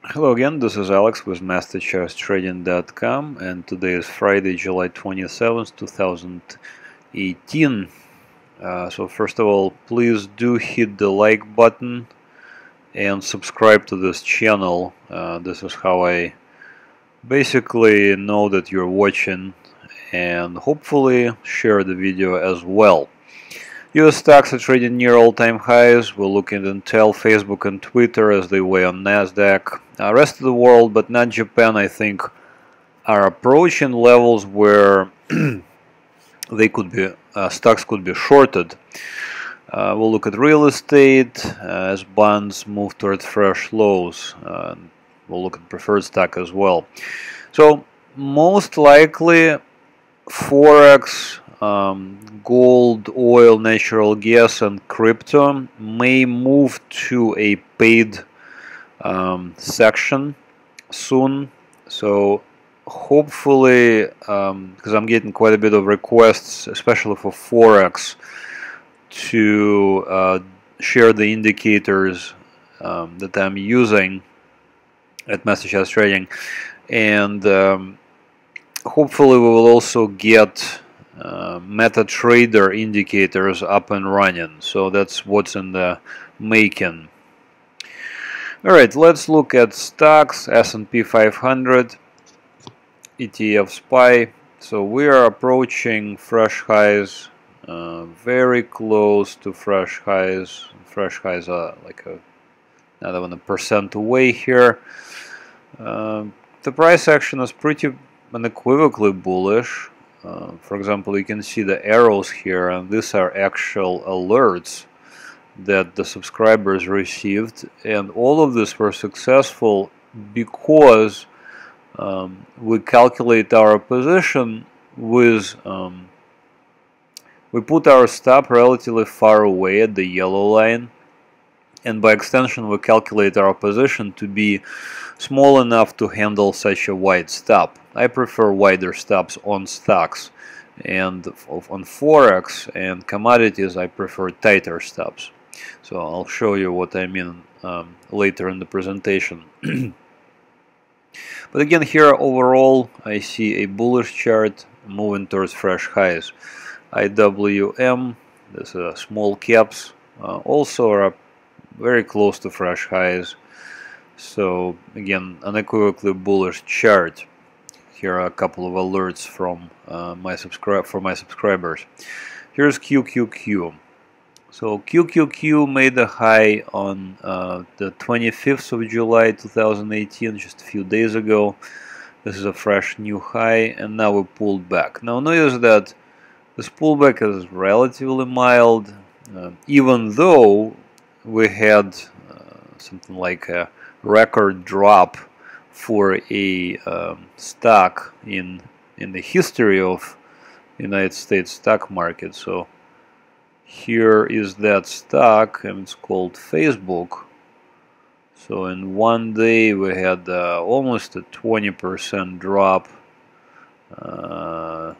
Hello again, this is Alex with MasterChartsTrading.com, and today is Friday, July 27th, 2018. So first of all, please do hit the like button and subscribe to this channel. This is how I basically know that you're watching, and hopefully share the video as well. US stocks are trading near all-time highs. We're looking at Intel, Facebook, and Twitter as they weigh on Nasdaq. Rest of the world, but not Japan, I think, are approaching levels where they could be stocks could be shorted. We'll look at real estate as bonds move towards fresh lows. We'll look at preferred stock as well. So most likely, Forex, gold, oil, natural gas, and crypto may move to a paid section soon. So hopefully, because I'm getting quite a bit of requests, especially for Forex, to share the indicators that I'm using at MasterCharts Trading, and hopefully we will also get MetaTrader indicators up and running. So that's what's in the making. Alright, let's look at stocks, S&P 500, ETF SPY. So we are approaching fresh highs, very close to fresh highs. Fresh highs are like not even 1% away here. The price action is pretty unequivocally bullish. For example, you can see the arrows here, and these are actual alerts that the subscribers received, and all of this were successful because we calculate our position with we put our stop relatively far away at the yellow line, and by extension we calculate our position to be small enough to handle such a wide stop. I prefer wider stops on stocks, and on Forex and commodities I prefer tighter stops. So I'll show you what I mean later in the presentation. But again, here overall I see a bullish chart moving towards fresh highs. IWM, this is small caps, also are very close to fresh highs. So again, unequivocally bullish chart. Here are a couple of alerts from my subscribers. Here's QQQ. So QQQ made a high on the 25th of July 2018, just a few days ago. This is a fresh new high, and now we pulled back. Now notice that this pullback is relatively mild, even though we had something like a record drop for a stock in the history of United States stock market. So here is that stock, and it's called Facebook. So in one day we had almost a 20% drop,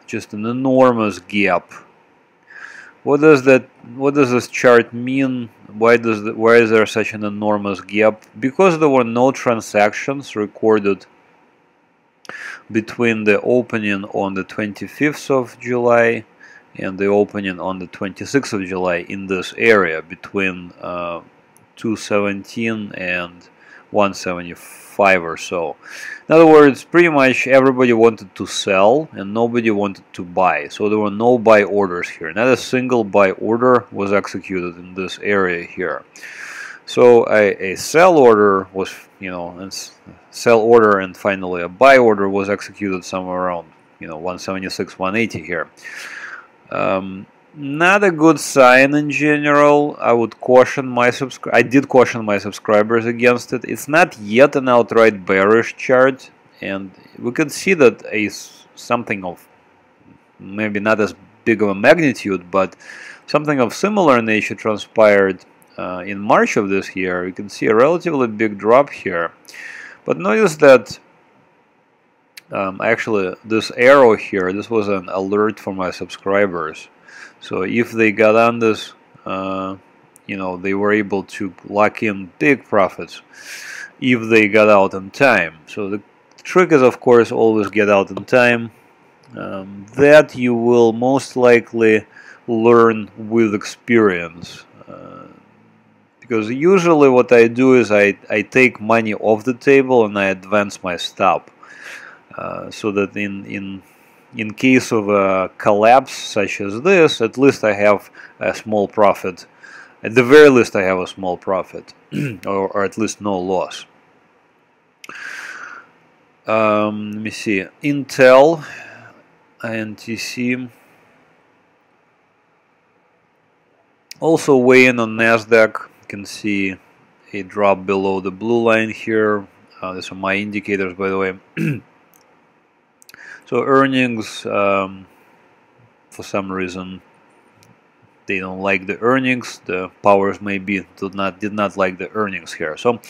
just an enormous gap. What does this chart mean? Why is there such an enormous gap? Because there were no transactions recorded between the opening on the 25th of July and the opening on the 26th of July in this area between 217 and 175 or so. In other words, pretty much everybody wanted to sell and nobody wanted to buy. So there were no buy orders here. Not a single buy order was executed in this area here. So a sell order was, sell order and finally a buy order was executed somewhere around, 176, 180 here. Not a good sign in general. I would caution I did caution my subscribers against it. It's not yet an outright bearish chart, and we could see that something of maybe not as big of a magnitude, but something of similar nature transpired in March of this year. You can see a relatively big drop here, but notice that actually this arrow here, this was an alert for my subscribers. So if they got on this, they were able to lock in big profits. if they got out in time. So the trick is, of course, always get out in time. That you will most likely learn with experience. Because usually what I do is I take money off the table and I advance my stop. So that in case of a collapse such as this, at least I have a small profit. At the very least I have a small profit, or at least no loss. Let me see. Intel, INTC. Also weighing on NASDAQ. You can see a drop below the blue line here. These are my indicators, by the way. So earnings, for some reason, they don't like the earnings. The powers maybe did not like the earnings here. So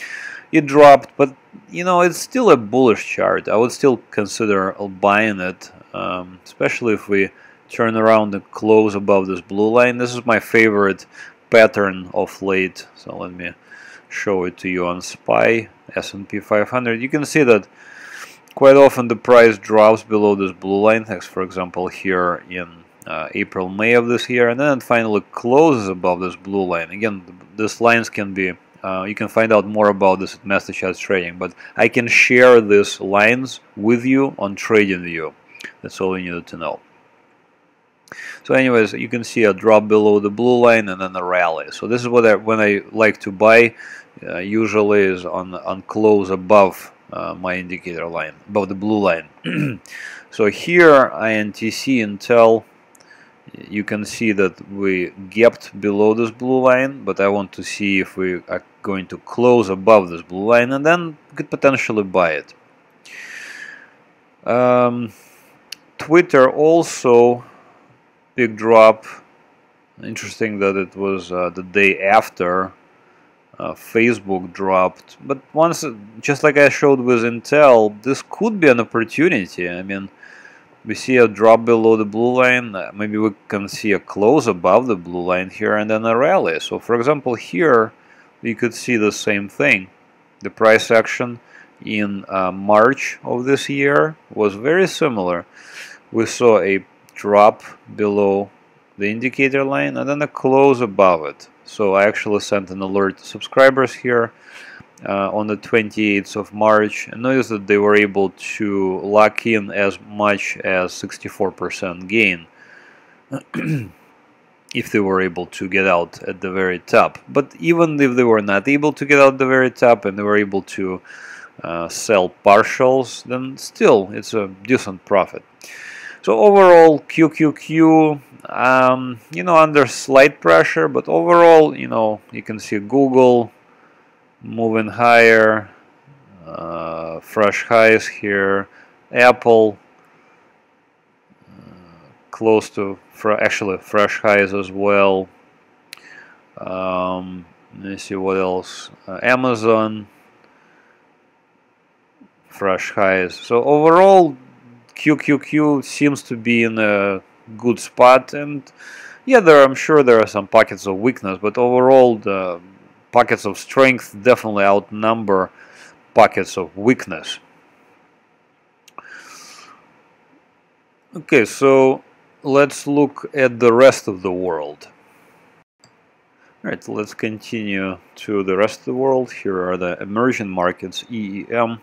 it dropped, but it's still a bullish chart. I would still consider buying it, especially if we turn around and close above this blue line. This is my favorite pattern of late. So let me show it to you on SPY, S&P 500. You can see that quite often the price drops below this blue line, as for example here in April, May of this year, and then it finally closes above this blue line. Again, these lines can be, you can find out more about this at MasterCharts Trading, but I can share these lines with you on TradingView. That's all you needed to know. So anyways, you can see a drop below the blue line and then a rally. So this is what when I like to buy, usually is on close above my indicator line, above the blue line. So here, INTC, Intel, you can see that we gapped below this blue line, but I want to see if we are going to close above this blue line, and then we could potentially buy it. Twitter also, big drop. Interesting that it was the day after Facebook dropped, but once, just like I showed with Intel, this could be an opportunity. I mean, we see a drop below the blue line, maybe we can see a close above the blue line here and then a rally. So for example here we could see the same thing. The price action in March of this year was very similar. We saw a drop below the indicator line and then a close above it. So I actually sent an alert to subscribers here on the 28th of March, and notice that they were able to lock in as much as 64% gain if they were able to get out at the very top. But even if they were not able to get out at the very top and they were able to sell partials, then still it's a decent profit. So overall, QQQ, under slight pressure, but overall, you can see Google moving higher, fresh highs here, Apple close to actually fresh highs as well. Let me see what else. Amazon, fresh highs. So overall, QQQ seems to be in a good spot, and yeah, I'm sure there are some pockets of weakness, but overall the pockets of strength definitely outnumber pockets of weakness. Okay, so let's look at the rest of the world. Alright, let's continue to the rest of the world. Here are the emerging markets, EEM.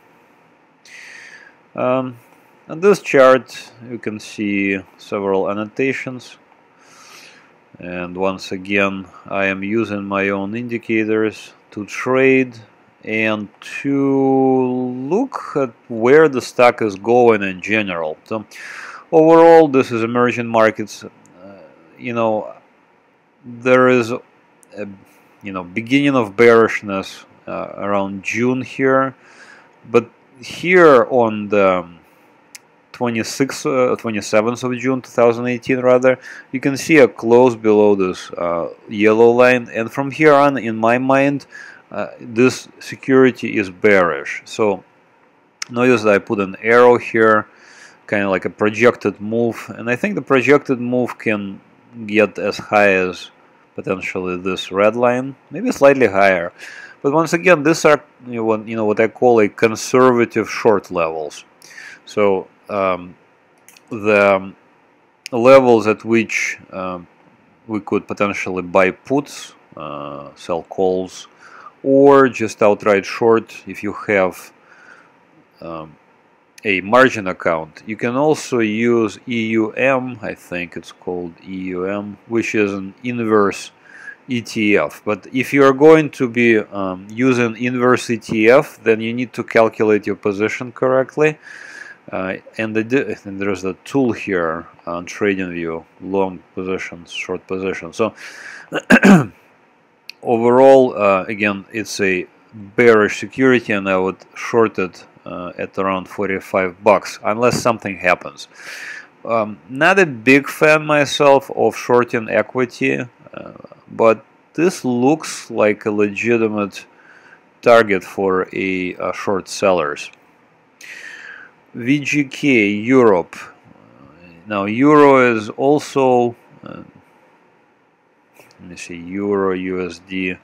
On this chart you can see several annotations, and once again I am using my own indicators to trade and to look at where the stock is going in general. So overall, this is emerging markets. There is a beginning of bearishness around June here, but here on the 27th of June 2018 rather, you can see a close below this yellow line, and from here on, in my mind, this security is bearish. So notice that I put an arrow here, kind of like a projected move, and I think the projected move can get as high as potentially this red line, maybe slightly higher. But once again, these are what I call a conservative short levels. So the levels at which we could potentially buy puts, sell calls, or just outright short if you have a margin account. You can also use EUM, I think it's called EUM, which is an inverse ETF. But if you are going to be using inverse ETF, then you need to calculate your position correctly. And there's a tool here on TradingView, long positions, short positions. So overall, again, it's a bearish security, and I would short it at around 45 bucks unless something happens. Not a big fan myself of shorting equity, but this looks like a legitimate target for a short sellers. VGK Europe. Now Euro is also let me see, Euro USD.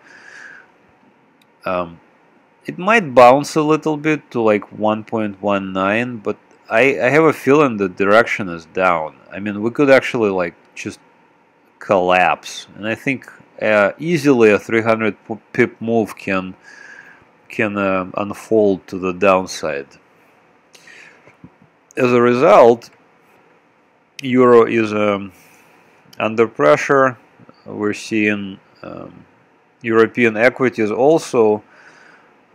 It might bounce a little bit to like 1.19, but I have a feeling the direction is down. I mean, we could actually like just collapse, and I think easily a 300 pip move can unfold to the downside. As a result, Euro is under pressure. We're seeing European equities also.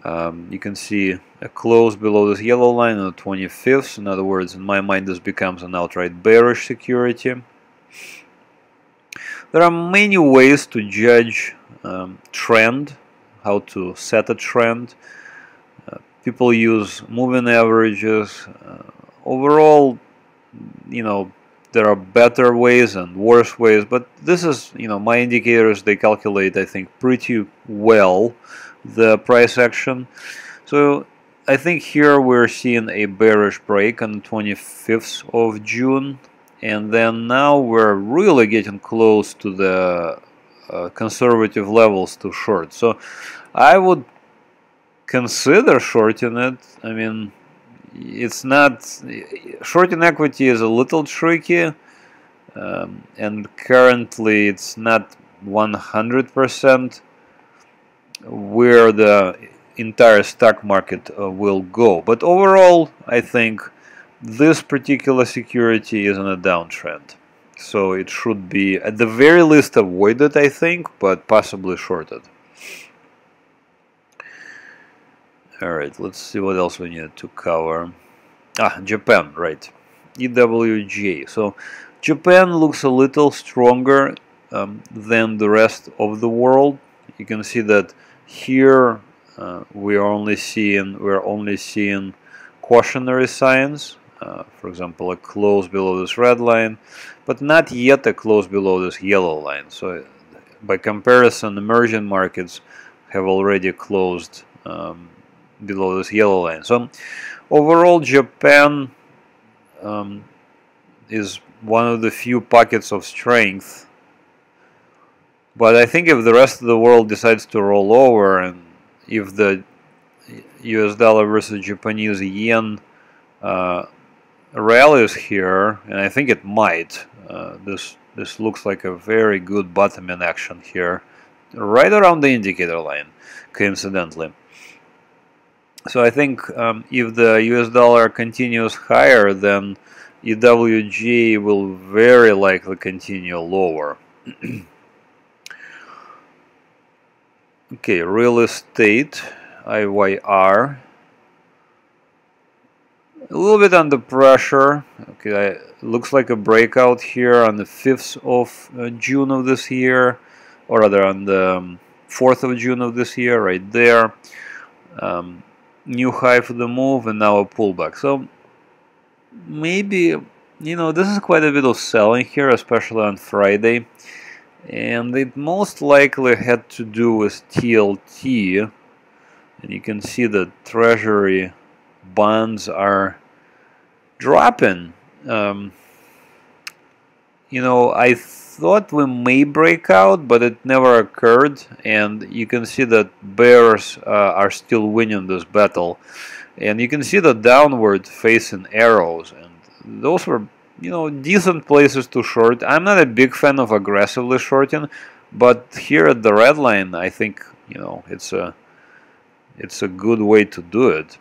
You can see a close below this yellow line on the 25th. In other words, in my mind, this becomes an outright bearish security. There are many ways to judge trend, how to set a trend. People use moving averages. Overall, there are better ways and worse ways, but this is, my indicators, they calculate, I think, pretty well the price action. So I think here we're seeing a bearish break on the 25th of June, and then now we're really getting close to the conservative levels to short. So I would consider shorting it. I mean, it's not, shorting equity is a little tricky, and currently it's not 100% where the entire stock market will go. But overall, I think this particular security is in a downtrend, so it should be at the very least avoided, I think, but possibly shorted. Alright, let's see what else we need to cover. Japan, right. EWJ. So Japan looks a little stronger than the rest of the world. You can see that here we're only seeing cautionary signs. For example, a close below this red line, but not yet a close below this yellow line. So by comparison, emerging markets have already closed below this yellow line. So overall, Japan is one of the few pockets of strength. But I think if the rest of the world decides to roll over, and if the US dollar versus Japanese yen rallies here, and I think it might, this looks like a very good bottoming action here, right around the indicator line, coincidentally. So I think if the US dollar continues higher, then EWG will very likely continue lower. Okay, real estate, IYR, a little bit under pressure. Okay, looks like a breakout here on the 5th of June of this year, or rather on the 4th of June of this year, right there. New high for the move, and now a pullback. So maybe, this is quite a bit of selling here, especially on Friday, and it most likely had to do with TLT, and you can see the treasury bonds are dropping. I thought we may break out, but it never occurred, and you can see that bears are still winning this battle, and you can see the downward facing arrows, and those were decent places to short. I'm not a big fan of aggressively shorting, but here at the red line, I think it's a good way to do it.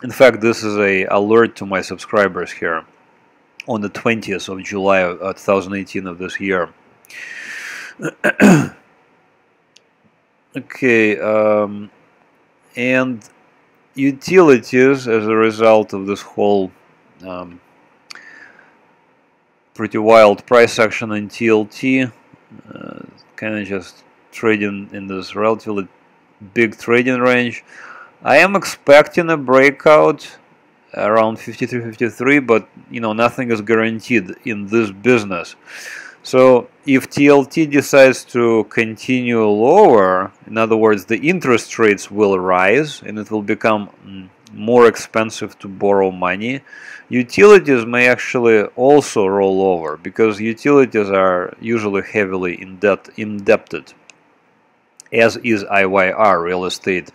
In fact, this is a alert to my subscribers here on the 20th of July of 2018 of this year. Okay, and utilities, as a result of this whole pretty wild price action in TLT, kind of just trading in this relatively big trading range. I am expecting a breakout around 53.53, but nothing is guaranteed in this business. So if TLT decides to continue lower, in other words, the interest rates will rise and it will become more expensive to borrow money, utilities may actually also roll over, because utilities are usually heavily indebted, as is IYR, real estate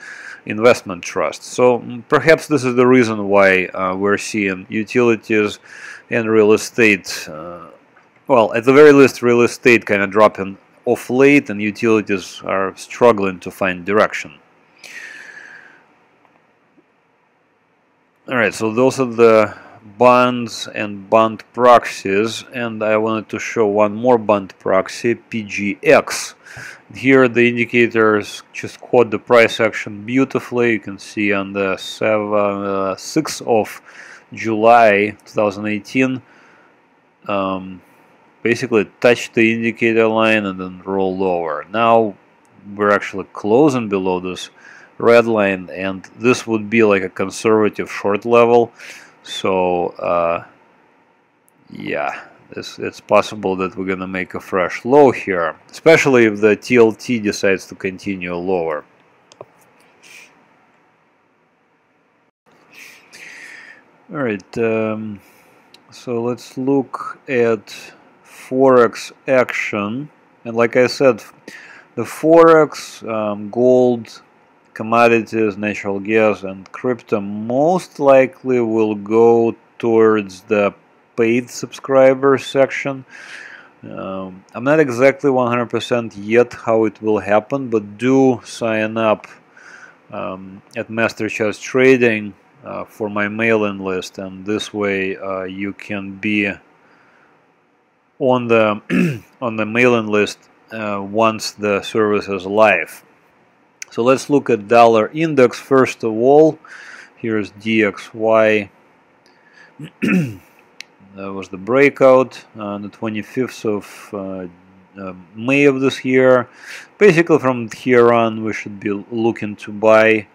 investment trust. So perhaps this is the reason why we're seeing utilities and real estate, well, at the very least, real estate kind of dropping off late, and utilities are struggling to find direction. All right, so those are the bonds and bond proxies, and I wanted to show one more bond proxy, PGX. Here the indicators just caught the price action beautifully. You can see on the 6th of July 2018, basically touched the indicator line and then rolled over. Now we're actually closing below this red line, and this would be like a conservative short level. So yeah, it's possible that we're gonna make a fresh low here, especially if the TLT decides to continue lower. All right, so let's look at Forex action, and like I said, the Forex, gold, commodities, natural gas, and crypto most likely will go towards the paid subscriber section. I'm not exactly 100% yet how it will happen, but do sign up at MasterCharts Trading for my mailing list, and this way you can be on the on the mailing list once the service is live. So let's look at dollar index first of all. Here's DXY. That was the breakout on the 25th of May of this year. Basically from here on we should be looking to buy.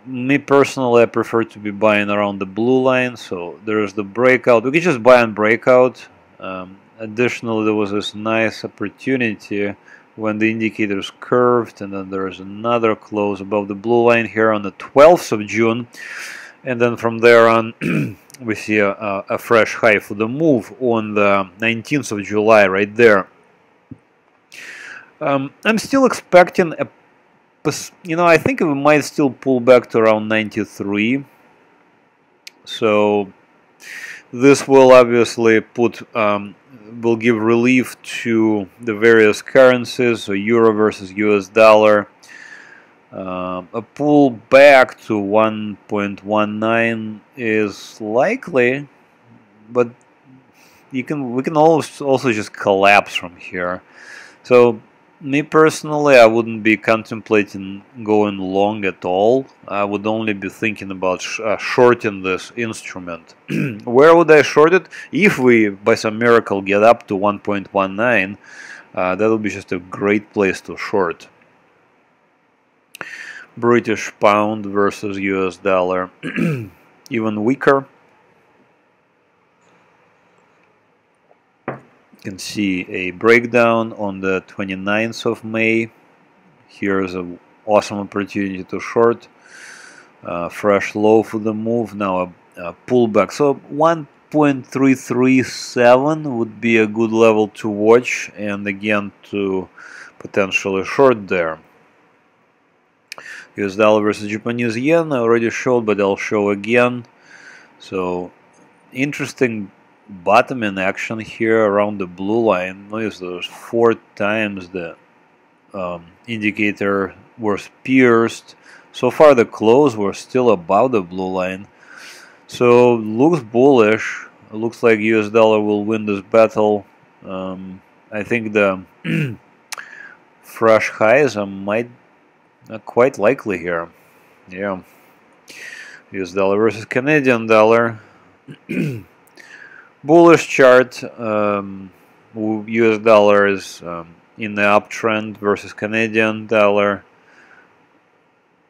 Me personally, I prefer to be buying around the blue line. So there's the breakout. We can just buy on breakout. Additionally, there was this nice opportunity when the indicators curved, and then there's another close above the blue line here on the 12th of June, and then from there on we see a fresh high for the move on the 19th of July right there. I'm still expecting a, I think we might still pull back to around 93, so this will obviously will give relief to the various currencies, so euro versus US dollar. A pull back to 1.19 is likely, but we can also just collapse from here. So me personally, I wouldn't be contemplating going long at all. I would only be thinking about shorting this instrument. Where would I short it? If we, by some miracle, get up to 1.19, that would be just a great place to short. British pound versus US dollar, even weaker. You can see a breakdown on the 29th of May. Here's an awesome opportunity to short. Fresh low for the move, now a pullback. So one 1.337 would be a good level to watch, and again to potentially short there. US dollar versus Japanese yen I already showed, but I'll show again. So interesting bottoming action here around the blue line. Notice there's 4 times the indicator was pierced. So far the close were still above the blue line. So looks bullish. It looks like US dollar will win this battle. I think the fresh highs are quite likely here. Yeah. US dollar versus Canadian dollar. Bullish chart. US dollar is in the uptrend versus Canadian dollar.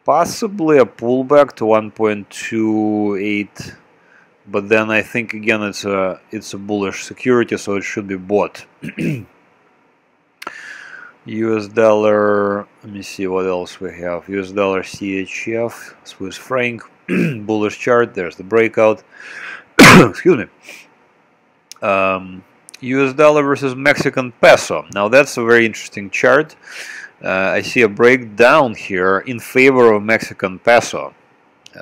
Possibly a pullback to 1.28, but then I think again it's a bullish security, so it should be bought. US dollar. Let me see what else we have. US dollar CHF, Swiss franc, bullish chart. There's the breakout. Excuse me. US dollar versus Mexican peso. Now that's a very interesting chart. I see a breakdown here in favor of Mexican peso.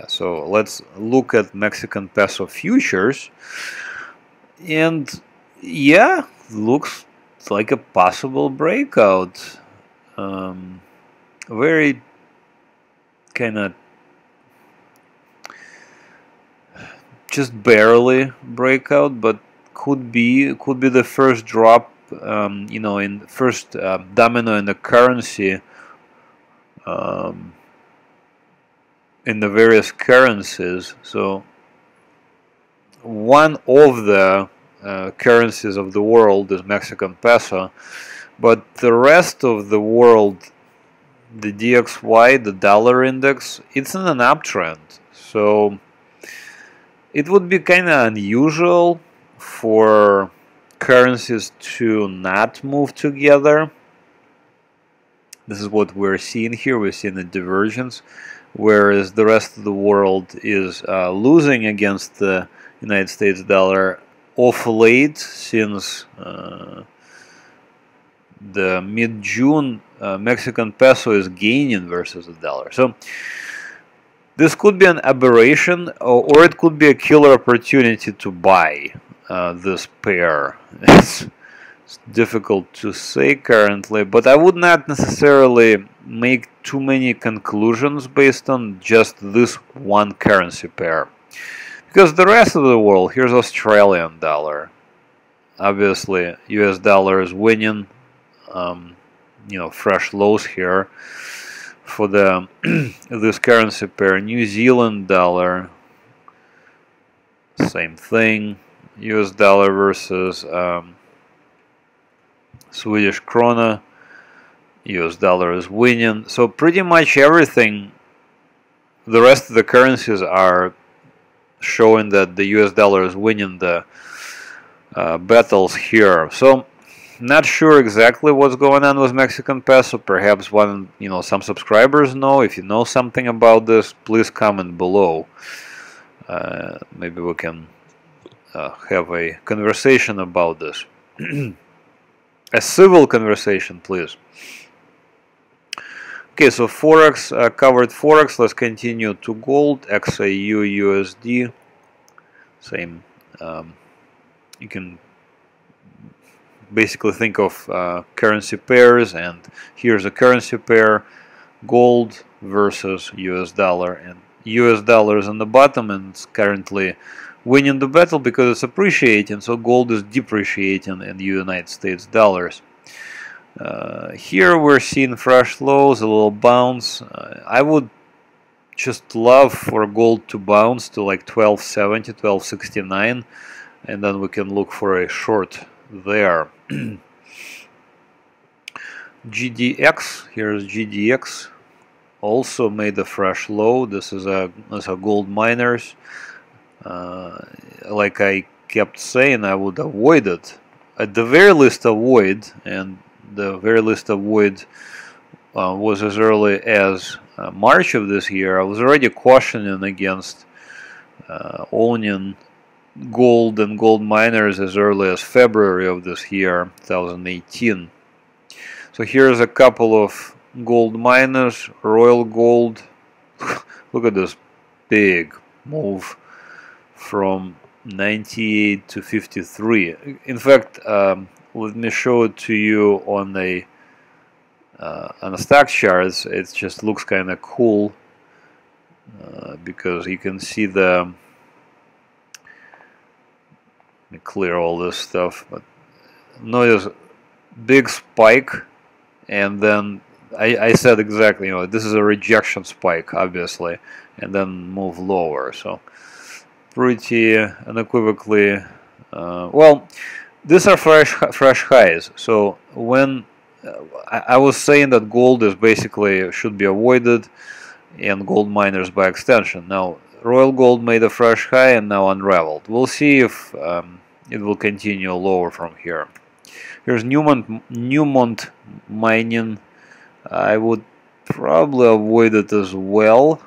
So let's look at Mexican peso futures. And yeah, looks like a possible breakout. Very kind of just barely breakout, but could be the first drop. In first domino in the currency, in the various currencies. So one of the currencies of the world is Mexican peso, but the rest of the world, the DXY, the dollar index, it's in an uptrend. So it would be kind of unusual for currencies to not move together. This is what we're seeing here. We're seeing a divergence, whereas the rest of the world is losing against the United States dollar off late since the mid-June. Mexican peso is gaining versus the dollar. So this could be an aberration, or it could be a killer opportunity to buy this pair. It's difficult to say currently, but I would not necessarily make too many conclusions based on just this one currency pair, because the rest of the world, here's Australian dollar. Obviously US dollar is winning, fresh lows here for the this currency pair. New Zealand dollar, same thing. US dollar versus Swedish krona. US dollar is winning. So pretty much everything, the rest of the currencies are showing that the US dollar is winning the battles here. So not sure exactly what's going on with Mexican peso. Perhaps some subscribers know. If you know something about this, please comment below. Maybe we can have a conversation about this. A civil conversation, please. Okay, so Forex, covered Forex. Let's continue to gold, XAU, USD. Same. You can basically think of currency pairs, and here's a currency pair, gold versus US dollar, and US dollar is on the bottom and it's currently winning the battle because it's appreciating, so gold is depreciating in the United States dollars. Here we're seeing fresh lows, a little bounce. I would just love for gold to bounce to like 1270, 1269, and then we can look for a short there. GDX, here's GDX, also made a fresh low. This is a gold miners. Like I kept saying, I would avoid it. At the very least avoid, and the very least avoid was as early as March of this year. I was already cautioning against owning gold and gold miners as early as February of this year, 2018. So here's a couple of gold miners. Royal Gold. Look at this big move from 98 to 53. In fact, let me show it to you on a stock charts. It just looks kind of cool because you can see the. Let me clear all this stuff, but notice big spike, and then I said exactly, you know, this is a rejection spike, obviously, and then move lower. So pretty unequivocally, well, these are fresh highs. So when I was saying that gold is basically should be avoided, and gold miners by extension. Now Royal Gold made a fresh high and now unraveled. We'll see if it will continue lower from here. Here's Newmont Mining. I would probably avoid it as well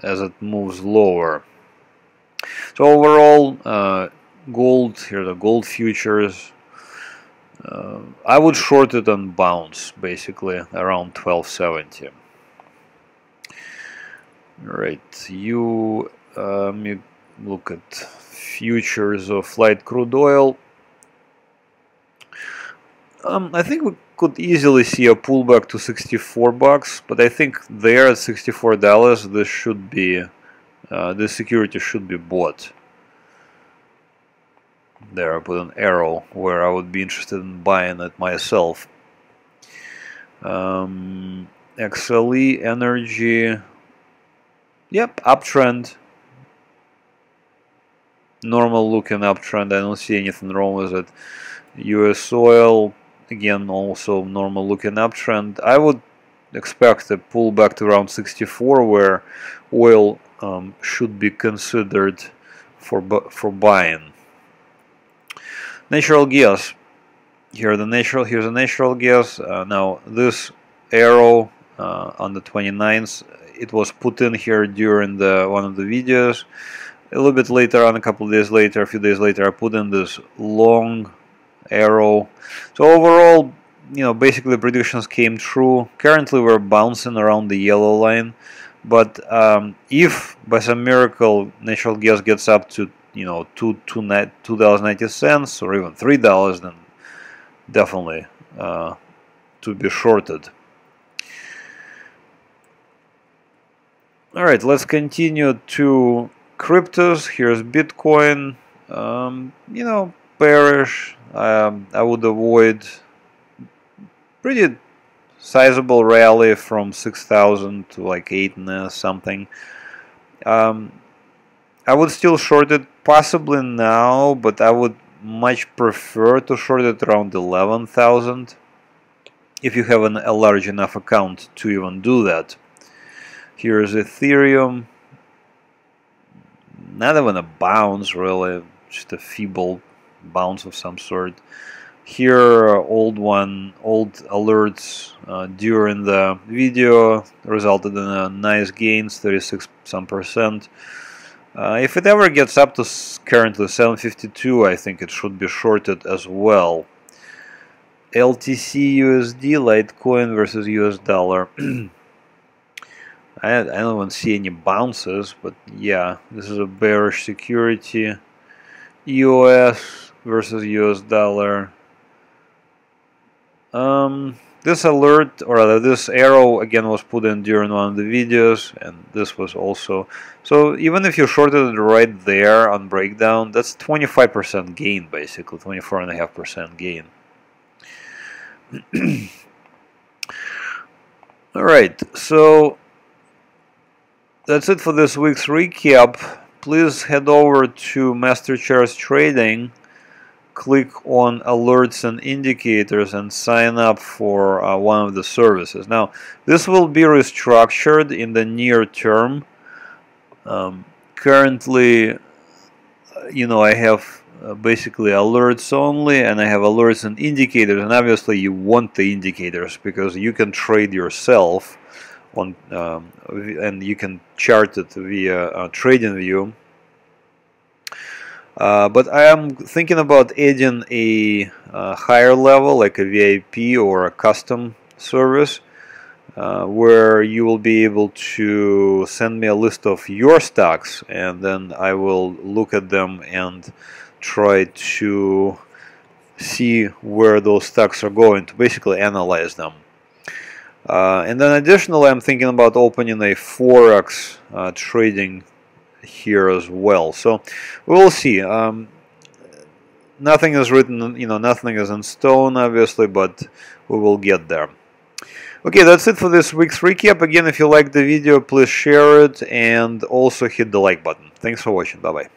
as it moves lower. So overall, gold, here are the gold futures. I would short it on bounce, basically around 1270. Right, let me look at futures of light crude oil. I think we could easily see a pullback to 64 bucks, but I think there at $64, this should be, this security should be bought. There, I put an arrow where I would be interested in buying it myself. XLE Energy. Yep, uptrend. Normal looking uptrend. I don't see anything wrong with it. US oil, again, also normal looking uptrend. I would expect a pullback to around 64, where oil should be considered for buying. Natural gas. Here's a natural gas. Now this arrow on the 29th. It was put in here during one of the videos. A little bit later on, a couple of days later, a few days later, I put in this long arrow. So overall, you know, basically the predictions came true. Currently we're bouncing around the yellow line, but if by some miracle natural gas gets up to, you know, $2.90 or even $3, then definitely to be shorted. Alright, let's continue to cryptos. Here's Bitcoin. You know, bearish. I would avoid pretty sizable rally from 6,000 to like 8 and something. I would still short it possibly now, but I would much prefer to short it around 11,000 if you have a large enough account to even do that. Here's Ethereum. Not even a bounce, really, just a feeble bounce of some sort. Here, old alerts during the video resulted in a nice gains, 36%. If it ever gets up to currently 752, I think it should be shorted as well. LTC USD, Litecoin versus US dollar. I don't even see any bounces, but yeah, this is a bearish security. EOS versus US dollar. This alert, or rather this arrow again, was put in during one of the videos, and this was also. So even if you shorted it right there on breakdown, that's 25% gain, basically 24.5% gain. Alright, so that's it for this week's recap. Please head over to MasterCharts Trading, click on alerts and indicators, and sign up for one of the services. Now, this will be restructured in the near term. Currently, you know, I have basically alerts only, and I have alerts and indicators, and obviously you want the indicators because you can trade yourself on and you can chart it via TradingView. But I am thinking about adding a higher level, like a VIP or a custom service, where you will be able to send me a list of your stocks, and then I will look at them and try to see where those stocks are going, to basically analyze them. And then additionally, I'm thinking about opening a Forex trading here as well. So we will see. Nothing is written, nothing is in stone, obviously, but we will get there. Okay, that's it for this week's recap. Again, if you liked the video, please share it and also hit the like button. Thanks for watching. Bye-bye.